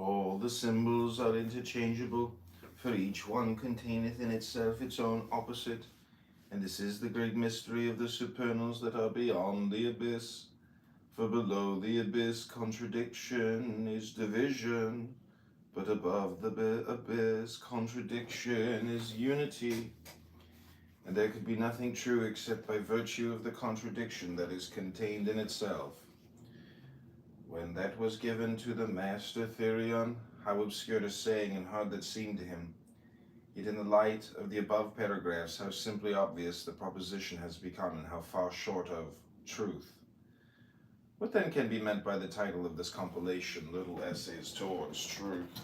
All the symbols are interchangeable, for each one containeth in itself its own opposite. And this is the great mystery of the supernals that are beyond the abyss. For below the abyss contradiction is division, but above the abyss contradiction is unity. And there could be nothing true except by virtue of the contradiction that is contained in itself. When that was given to the master Therion, how obscure a saying and hard that seemed to him. Yet in the light of the above paragraphs, how simply obvious the proposition has become and how far short of truth. What then can be meant by the title of this compilation, Little Essays Towards Truth?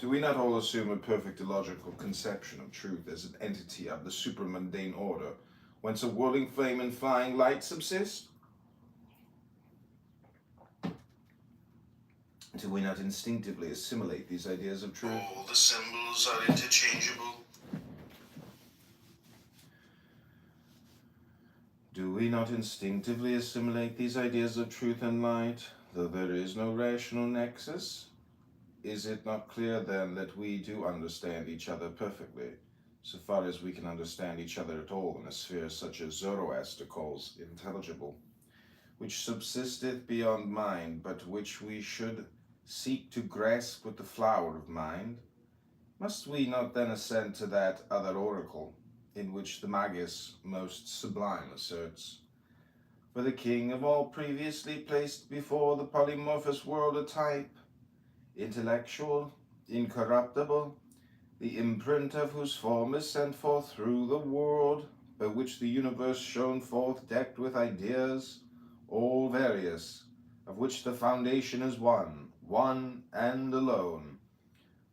Do we not all assume a perfect illogical conception of truth as an entity of the supramundane order, whence a whirling flame and flying light subsist? Do we not instinctively assimilate these ideas of truth? All the symbols are interchangeable. Do we not instinctively assimilate these ideas of truth and light, though there is no rational nexus? Is it not clear then that we do understand each other perfectly, so far as we can understand each other at all in a sphere such as Zoroaster calls intelligible, which subsisteth beyond mind, but which we should seek to grasp with the flower of mind? Must we not then assent to that other oracle, in which the Magus most sublime asserts, for the king of all previously placed before the polymorphous world a type, intellectual, incorruptible, the imprint of whose form is sent forth through the world, by which the universe shone forth decked with ideas, all various, of which the foundation is one and alone.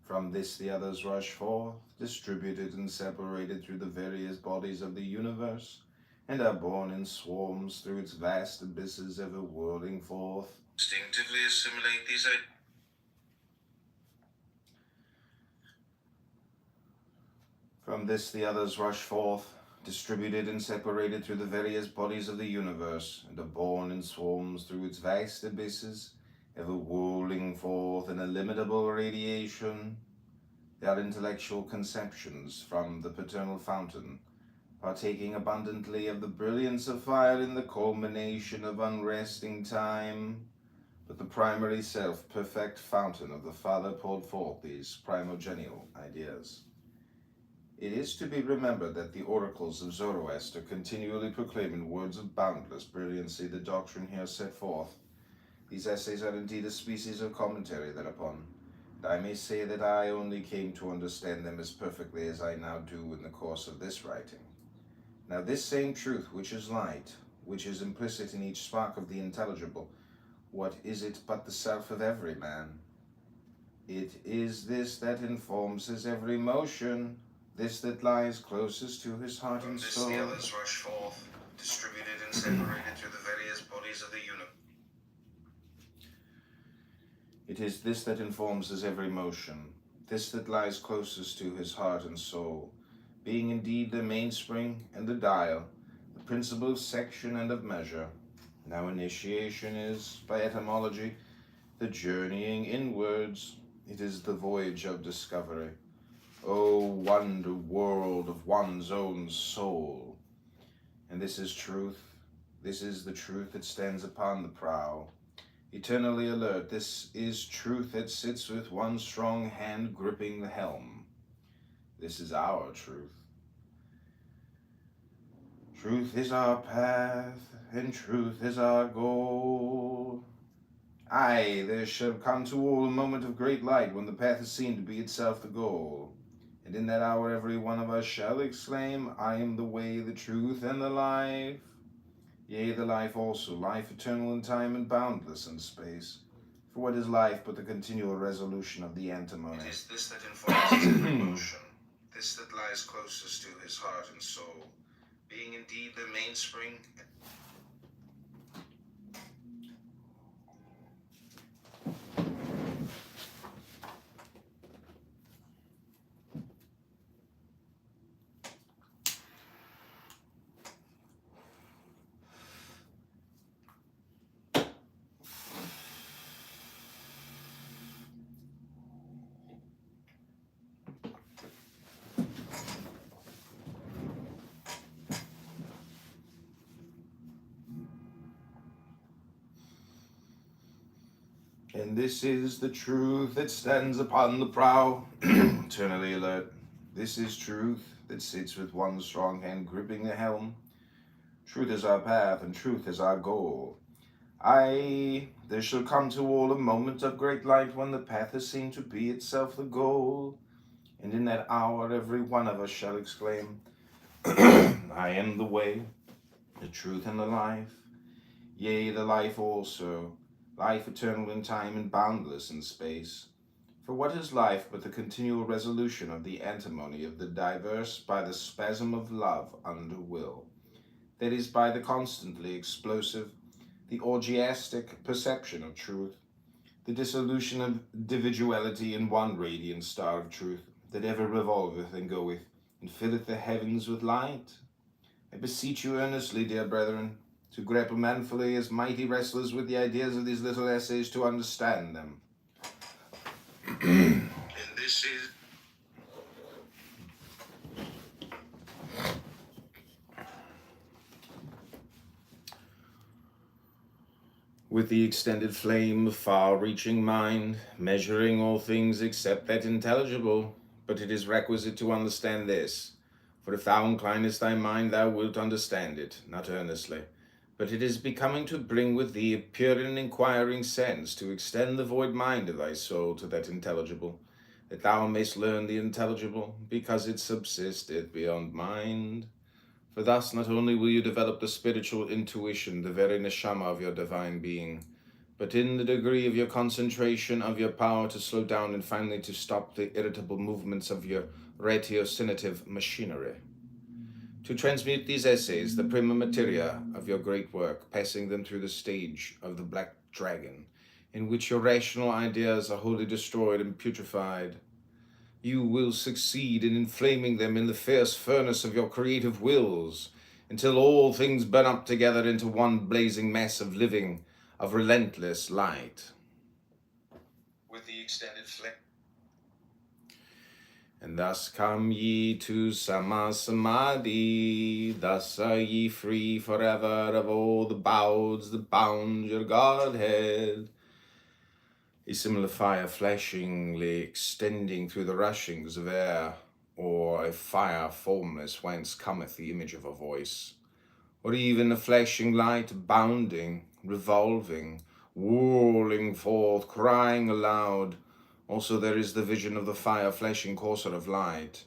From this the others rush forth, distributed and separated through the various bodies of the universe, and are born in swarms through its vast abysses, ever whirling forth. Instinctively assimilate these ideas. From this the others rush forth, distributed and separated through the various bodies of the universe, and are born in swarms through its vast abysses, ever whirling forth in illimitable radiation. They are intellectual conceptions from the paternal fountain, partaking abundantly of the brilliance of fire in the culmination of unresting time. But the primary self-perfect fountain of the Father poured forth these primogenial ideas. It is to be remembered that the oracles of Zoroaster continually proclaim in words of boundless brilliancy the doctrine here set forth. These essays are indeed a species of commentary thereupon, and I may say that I only came to understand them as perfectly as I now do in the course of this writing. Now this same truth, which is light, which is implicit in each spark of the intelligible, what is it but the self of every man? It is this that informs his every motion, this that lies closest to his heart and soul. From this the others rush forth, distributed and separated through the various bodies of the universe. It is this that informs his every motion, this that lies closest to his heart and soul, being indeed the mainspring and the dial, the principle of section and of measure. Now initiation is, by etymology, the journeying inwards. It is the voyage of discovery. O wonder world of one's own soul! And this is truth. This is the truth that stands upon the prow, eternally alert. This is truth that sits with one strong hand gripping the helm. This is our truth. Truth is our path, and truth is our goal. Aye, there shall come to all a moment of great light when the path is seen to be itself the goal. And in that hour every one of us shall exclaim, I am the way, the truth, and the life. Yea, the life also, life eternal in time and boundless in space. For what is life but the continual resolution of the antimony? It is this that informs his every motion, this that lies closest to his heart and soul, being indeed the mainspring. And this is the truth that stands upon the prow, eternally alert. This is truth that sits with one strong hand gripping the helm. Truth is our path, and truth is our goal. Aye, there shall come to all a moment of great light when the path is seen to be itself the goal. And in that hour every one of us shall exclaim, I am the way, the truth, and the life. Yea, the life also, life eternal in time and boundless in space. For what is life but the continual resolution of the antimony of the diverse by the spasm of love under will? That is, by the constantly explosive, the orgiastic perception of truth, the dissolution of individuality in one radiant star of truth, that ever revolveth and goeth, and filleth the heavens with light. I beseech you earnestly, dear brethren, to grapple manfully as mighty wrestlers with the ideas of these little essays, to understand them. And this is with the extended flame of far-reaching mind, measuring all things except that intelligible. But it is requisite to understand this. For if thou inclinest thy mind, thou wilt understand it, not earnestly. But it is becoming to bring with thee a pure and inquiring sense, to extend the void mind of thy soul to that intelligible, that thou mayst learn the intelligible, because it subsisteth beyond mind. For thus not only will you develop the spiritual intuition, the very neshama of your divine being, but in the degree of your concentration, of your power to slow down and finally to stop the irritable movements of your ratiocinative machinery. To transmute these essays, the prima materia of your great work, passing them through the stage of the black dragon, in which your rational ideas are wholly destroyed and putrefied, you will succeed in inflaming them in the fierce furnace of your creative wills, until all things burn up together into one blazing mass of living, of relentless light. With the extended flame. And thus come ye to Samasamadhi, thus are ye free forever of all the bouds that bound your Godhead. A similar fire flashingly extending through the rushings of air, or a fire formless whence cometh the image of a voice, or even a flashing light bounding, revolving, whirling forth, crying aloud. Also there is the vision of the fire flashing courser of light,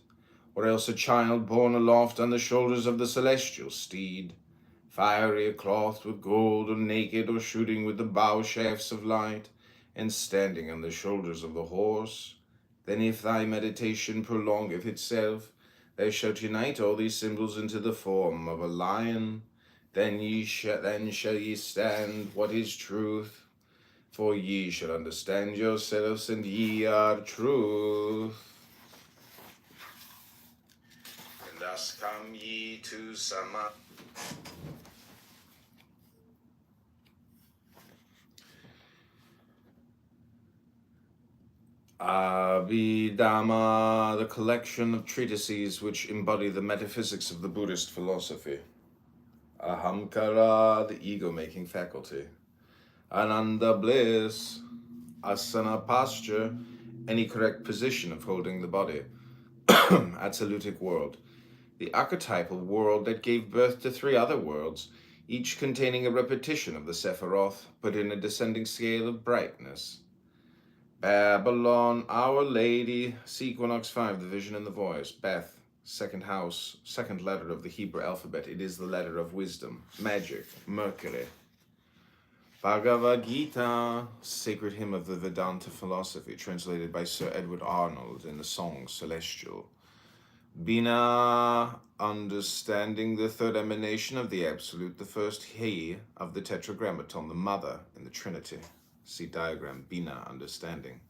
or else a child borne aloft on the shoulders of the celestial steed, fiery clothed with gold, or naked, or shooting with the bow shafts of light, and standing on the shoulders of the horse. Then if thy meditation prolongeth itself, thou shalt unite all these symbols into the form of a lion. Then shall ye stand what is truth, for ye shall understand yourselves, and ye are truth. And thus come ye to Sama. Abhidhamma, the collection of treatises which embody the metaphysics of the Buddhist philosophy. Ahamkara, the ego-making faculty. Ananda, bliss. Asana, posture, any correct position of holding the body. Absolutic world, the archetypal world that gave birth to three other worlds, each containing a repetition of the Sephiroth, but in a descending scale of brightness. Babylon, Our Lady, Sequinox 5, the vision and the voice. Beth, second house, second letter of the Hebrew alphabet. It is the letter of wisdom. Magic, Mercury. Bhagavad Gita, sacred hymn of the Vedanta philosophy, translated by Sir Edward Arnold in the song Celestial. Bina, understanding the third emanation of the Absolute, the first He of the Tetragrammaton, the Mother in the Trinity. See diagram, Bina, understanding.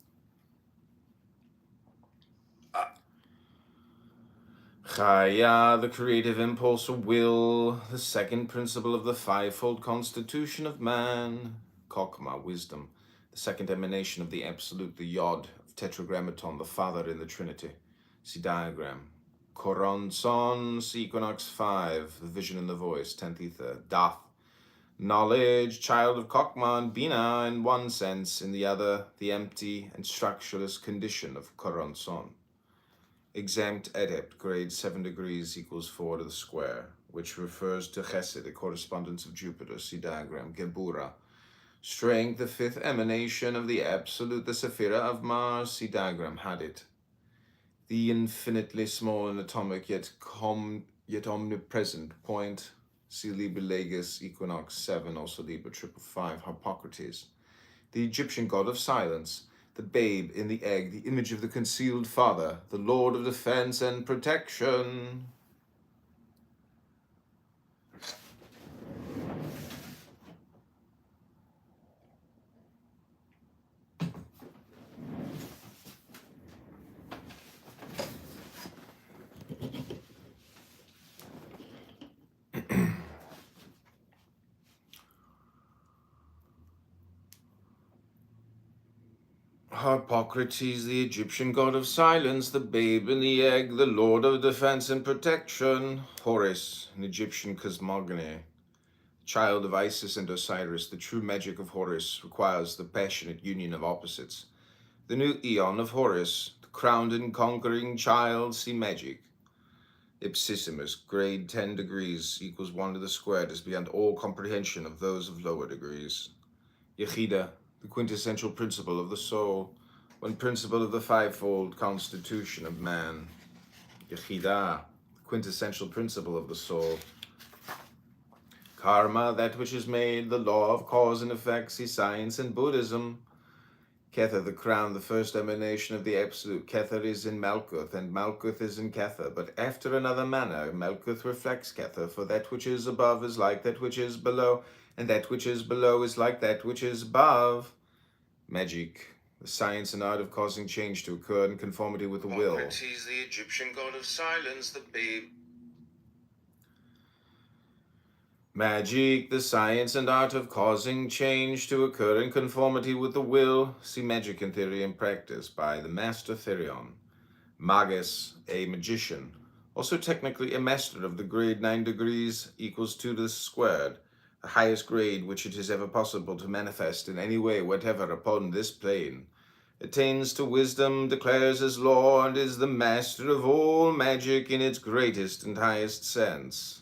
Chaya, the creative impulse or will, the second principle of the fivefold constitution of man. Kokma, wisdom, the second emanation of the Absolute, the Yod of Tetragrammaton, the Father in the Trinity. See diagram. Koronson, Equinox 5, the vision and the voice, 10th ether. Dath, knowledge, child of Kokma and Bina in one sense, in the other, the empty and structureless condition of Koronson. Exempt adept, grade 7 degrees equals 4 to the square, which refers to Chesed, the correspondence of Jupiter. See diagram. Gebura, strength, the fifth emanation of the Absolute, the Sephira of Mars. See diagram. Hadit, the infinitely small and atomic yet omnipresent point. See Libra Legis, Equinox 7, also Libra 555, Harpocrates, the Egyptian god of silence, the babe in the egg, the image of the concealed father, the lord of defense and protection. Harpocrates, the Egyptian god of silence, the babe in the egg, the lord of defense and protection. Horus, an Egyptian cosmogony, child of Isis and Osiris. The true magic of Horus requires the passionate union of opposites. The new eon of Horus, the crowned and conquering child, see magic. Ipsissimus, grade 10 degrees equals 1 to the squared, is beyond all comprehension of those of lower degrees. Yechida, the quintessential principle of the soul, one principle of the fivefold constitution of man. Yechida, the quintessential principle of the soul. Karma, that which is made, the law of cause and effect, see science and Buddhism. Kether, the crown, the first emanation of the absolute. Kether is in Malkuth, and Malkuth is in Kether, but after another manner. Malkuth reflects Kether, for that which is above is like that which is below, and that which is below is like that which is above. Magic, the science and art of causing change to occur in conformity with the will. Socrates, the Egyptian god of silence, the babe. Magic, the science and art of causing change to occur in conformity with the will. See Magic in Theory and Practice by the Master Therion. Magus, a magician, also technically a master of the grade 9 degrees equals 2 to the squared, the highest grade which it is ever possible to manifest in any way whatever upon this plane. Attains to wisdom, declares his law, and is the master of all magic in its greatest and highest sense.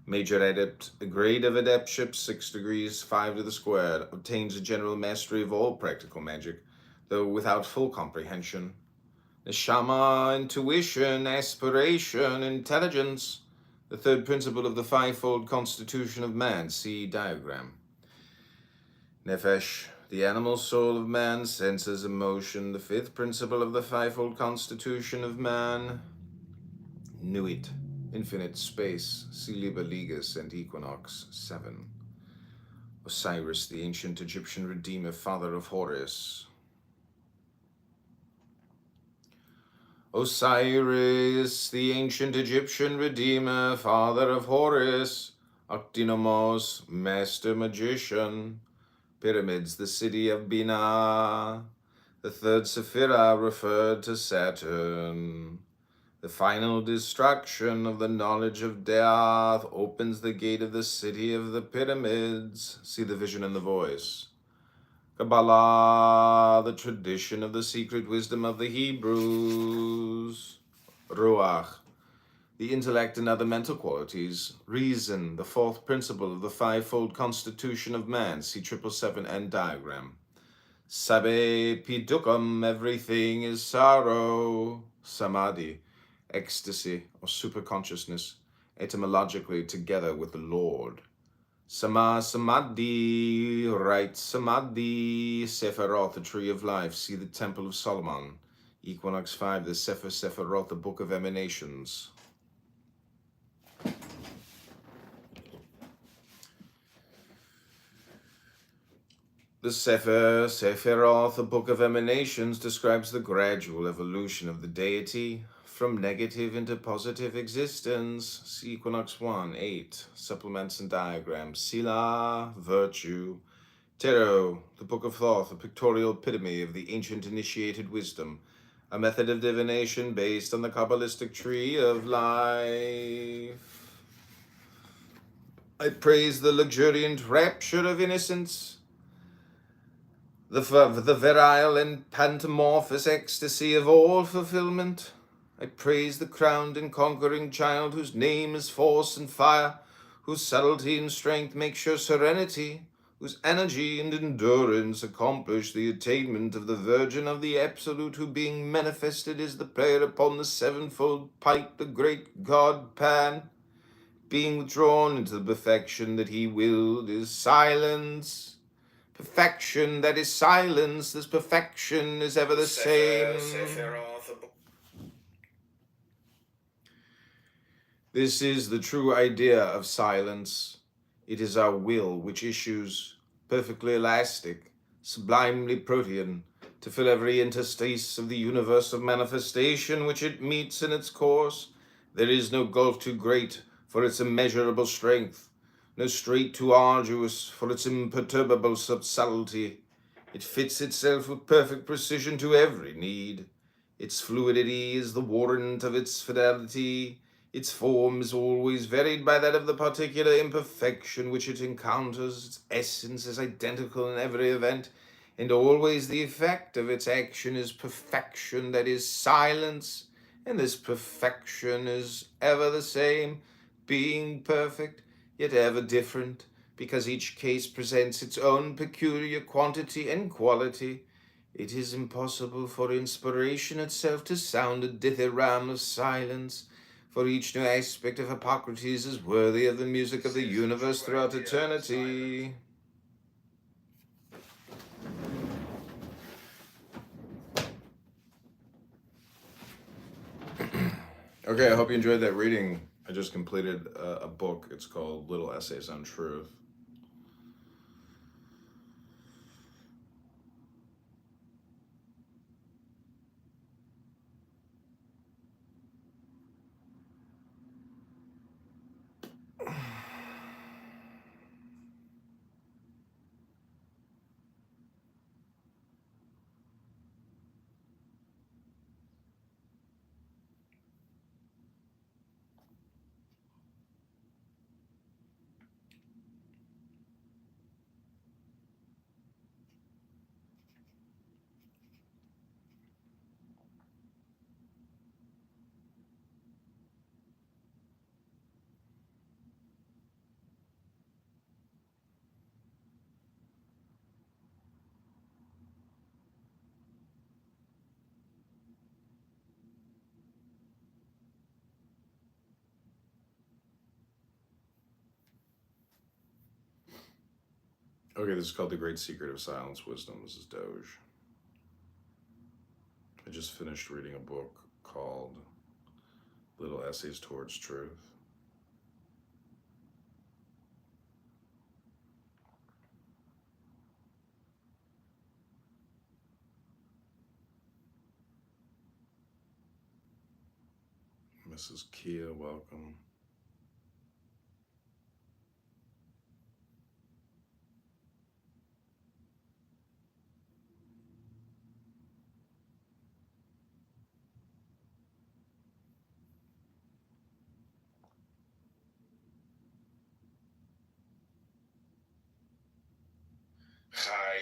Major adept, a grade of adeptship, 6 degrees, 5 to the squared, obtains a general mastery of all practical magic, though without full comprehension. Neshama, intuition, aspiration, intelligence, the third principle of the fivefold constitution of man, see diagram. Nefesh, the animal soul of man, senses, emotion, the fifth principle of the fivefold constitution of man. Nuit, infinite space, see Liber Ligus and Equinox 7. Osiris, the ancient Egyptian redeemer, father of Horus. Osiris, the ancient Egyptian redeemer, father of Horus. Octinomos, master magician. Pyramids, the city of Binah. The third Sephirah referred to Saturn. The final destruction of the knowledge of death opens the gate of the city of the pyramids. See the vision and the voice. Kabbalah, the tradition of the secret wisdom of the Hebrews. Ruach, the intellect and other mental qualities. Reason, the fourth principle of the fivefold constitution of man. See 777 and diagram. Sabe pidukam, everything is sorrow. Samadhi, ecstasy or superconsciousness, etymologically together with the Lord. Samadhi, right Samadhi, Sephiroth, the tree of life, see the Temple of Solomon. Equinox 5, the Sephiroth, the book of emanations. The Sephiroth, the book of emanations, describes the gradual evolution of the deity from negative into positive existence. See Equinox 1, 8, supplements and diagrams. Sila, virtue. Tarot, the book of thought, the pictorial epitome of the ancient initiated wisdom, a method of divination based on the Kabbalistic tree of life. I praise the luxuriant rapture of innocence, the virile and pantomorphous ecstasy of all fulfillment. I praise the crowned and conquering child whose name is force and fire, whose subtlety and strength make sure serenity, whose energy and endurance accomplish the attainment of the Virgin of the Absolute, who being manifested is the player upon the sevenfold pipe, the great God Pan, being withdrawn into the perfection that he willed is silence. Perfection that is silence, this perfection is ever the same. This is the true idea of silence. It is our will which issues, perfectly elastic, sublimely protean, to fill every interstice of the universe of manifestation which it meets in its course. There is no gulf too great for its immeasurable strength, no strait too arduous for its imperturbable subtlety. It fits itself with perfect precision to every need. Its fluidity is the warrant of its fidelity. Its form is always varied by that of the particular imperfection which it encounters. Its essence is identical in every event, and always the effect of its action is perfection, that is, silence. And this perfection is ever the same, being perfect, yet ever different, because each case presents its own peculiar quantity and quality. It is impossible for inspiration itself to sound a dithyramb of silence, for each new aspect of Hippocrates is worthy of the music of the universe throughout eternity. Okay, I hope you enjoyed that reading. I just completed a book. It's called Little Essays on Truth. Okay, this is called The Great Secret of Silence Wisdom. This is Doge. I just finished reading a book called Little Essays Towards Truth. Mrs. Kia, welcome. Hi,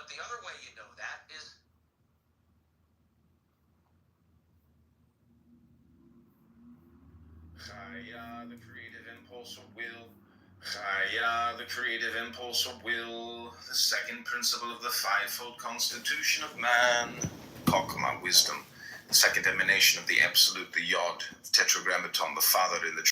But the other way you know that is Chaya, the creative impulse of will. Chaya, the creative impulse of will. The second principle of the fivefold constitution of man. Kokma, wisdom. The second emanation of the absolute, the Yod, Tetragrammaton, the Father in the